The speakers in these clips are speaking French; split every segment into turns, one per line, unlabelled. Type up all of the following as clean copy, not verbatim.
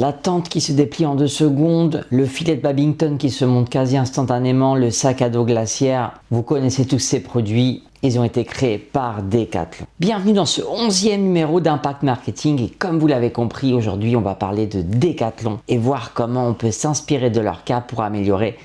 La tente qui se déplie en 2 secondes, le filet de Babington qui se monte quasi instantanément, le sac à dos glaciaire. Vous connaissez tous ces produits, ils ont été créés par Decathlon. Bienvenue dans ce 11e numéro d'Impact Marketing et comme vous l'avez compris, aujourd'hui on va parler de Decathlon et voir comment on peut s'inspirer de leur cas pour améliorer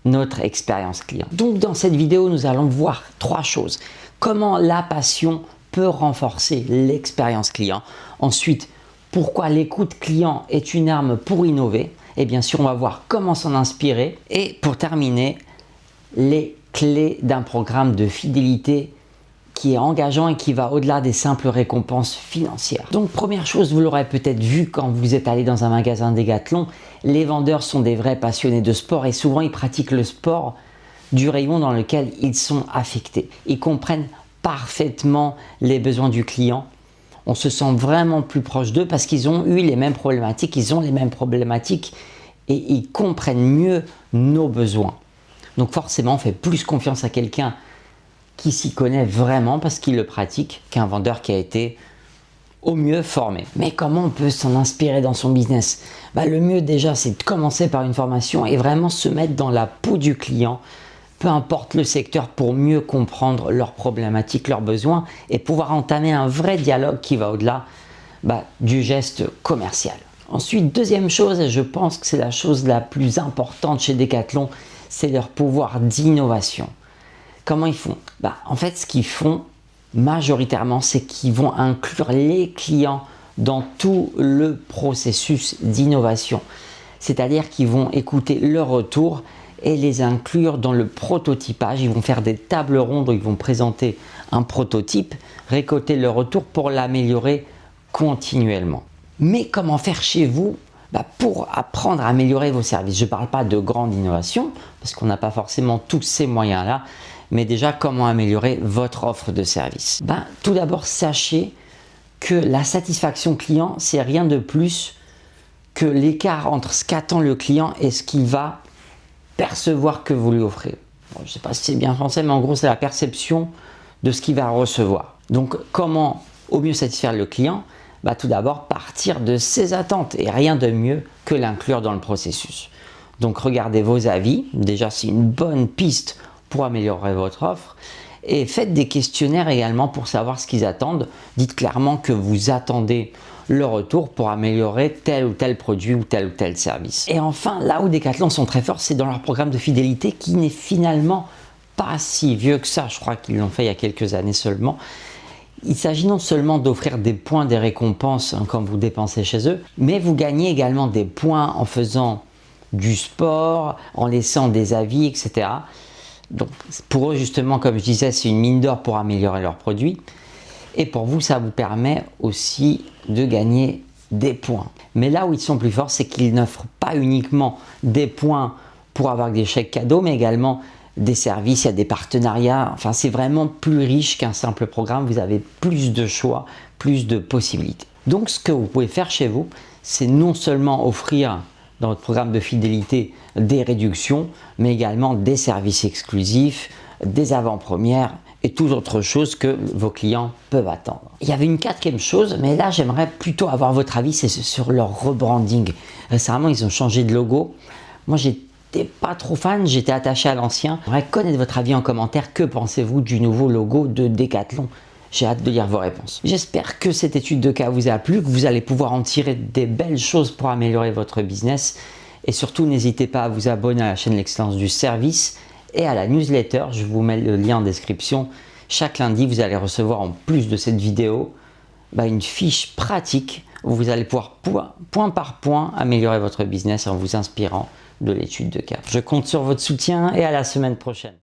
notre expérience client. Donc dans cette vidéo, nous allons voir 3 choses. Comment la passion peut renforcer l'expérience client. Ensuite, pourquoi l'écoute client est une arme pour innover. Et bien sûr, on va voir comment s'en inspirer. Et pour terminer, les clés d'un programme de fidélité qui est engageant et qui va au-delà des simples récompenses financières. Donc première chose, vous l'aurez peut-être vu quand vous êtes allé dans un magasin Decathlon, les vendeurs sont des vrais passionnés de sport et souvent ils pratiquent le sport du rayon dans lequel ils sont affectés. Ils comprennent parfaitement les besoins du client. On se sent vraiment plus proche d'eux parce qu'ils ont eu les mêmes problématiques, ils ont les mêmes problématiques et ils comprennent mieux nos besoins. Donc forcément, on fait plus confiance à quelqu'un qui s'y connaît vraiment parce qu'il le pratique qu'un vendeur qui a été au mieux formé. Mais comment on peut s'en inspirer dans son business? Le mieux déjà, c'est de commencer par une formation et vraiment se mettre dans la peau du client, peu importe le secteur, pour mieux comprendre leurs problématiques, leurs besoins et pouvoir entamer un vrai dialogue qui va au-delà du geste commercial. Ensuite, deuxième chose, et je pense que c'est la chose la plus importante chez Decathlon, c'est leur pouvoir d'innovation. Comment ils font? En fait, ce qu'ils font majoritairement, c'est qu'ils vont inclure les clients dans tout le processus d'innovation. C'est-à-dire qu'ils vont écouter leur retour et les inclure dans le prototypage. Ils vont faire des tables rondes où ils vont présenter un prototype, récolter leur retour pour l'améliorer continuellement. Mais comment faire chez vous pour apprendre à améliorer vos services? Je ne parle pas de grande innovation parce qu'on n'a pas forcément tous ces moyens-là, mais déjà comment améliorer votre offre de service. Tout d'abord, sachez que la satisfaction client, c'est rien de plus que l'écart entre ce qu'attend le client et ce qu'il va percevoir que vous lui offrez. Je ne sais pas si c'est bien français, mais en gros, c'est la perception de ce qu'il va recevoir. Donc, comment au mieux satisfaire le client? Tout d'abord, partir de ses attentes et rien de mieux que l'inclure dans le processus. Donc, regardez vos avis. Déjà, c'est une bonne piste pour améliorer votre offre. Et faites des questionnaires également pour savoir ce qu'ils attendent. Dites clairement que vous attendez le retour pour améliorer tel ou tel produit ou tel service. Et enfin, là où Decathlon sont très forts, c'est dans leur programme de fidélité qui n'est finalement pas si vieux que ça. Je crois qu'ils l'ont fait il y a quelques années seulement. Il s'agit non seulement d'offrir des points, des récompenses quand vous dépensez chez eux, mais vous gagnez également des points en faisant du sport, en laissant des avis, etc. Donc pour eux justement, comme je disais, c'est une mine d'or pour améliorer leurs produits. Et pour vous, ça vous permet aussi de gagner des points. Mais là où ils sont plus forts, c'est qu'ils n'offrent pas uniquement des points pour avoir des chèques cadeaux, mais également des services, il y a des partenariats. Enfin, c'est vraiment plus riche qu'un simple programme. Vous avez plus de choix, plus de possibilités. Donc, ce que vous pouvez faire chez vous, c'est non seulement offrir dans votre programme de fidélité des réductions, mais également des services exclusifs, des avant-premières et toutes autres choses que vos clients peuvent attendre. Il y avait une 4e chose, mais là j'aimerais plutôt avoir votre avis, c'est sur leur rebranding. Récemment, ils ont changé de logo. Moi, j'étais pas trop fan, j'étais attaché à l'ancien. J'aimerais connaître votre avis en commentaire. Que pensez-vous du nouveau logo de Decathlon? J'ai hâte de lire vos réponses. J'espère que cette étude de cas vous a plu, que vous allez pouvoir en tirer des belles choses pour améliorer votre business. Et surtout, n'hésitez pas à vous abonner à la chaîne L'Excellence du Service et à la newsletter. Je vous mets le lien en description. Chaque lundi, vous allez recevoir en plus de cette vidéo une fiche pratique où vous allez pouvoir point par point améliorer votre business en vous inspirant de l'étude de cas. Je compte sur votre soutien et à la semaine prochaine.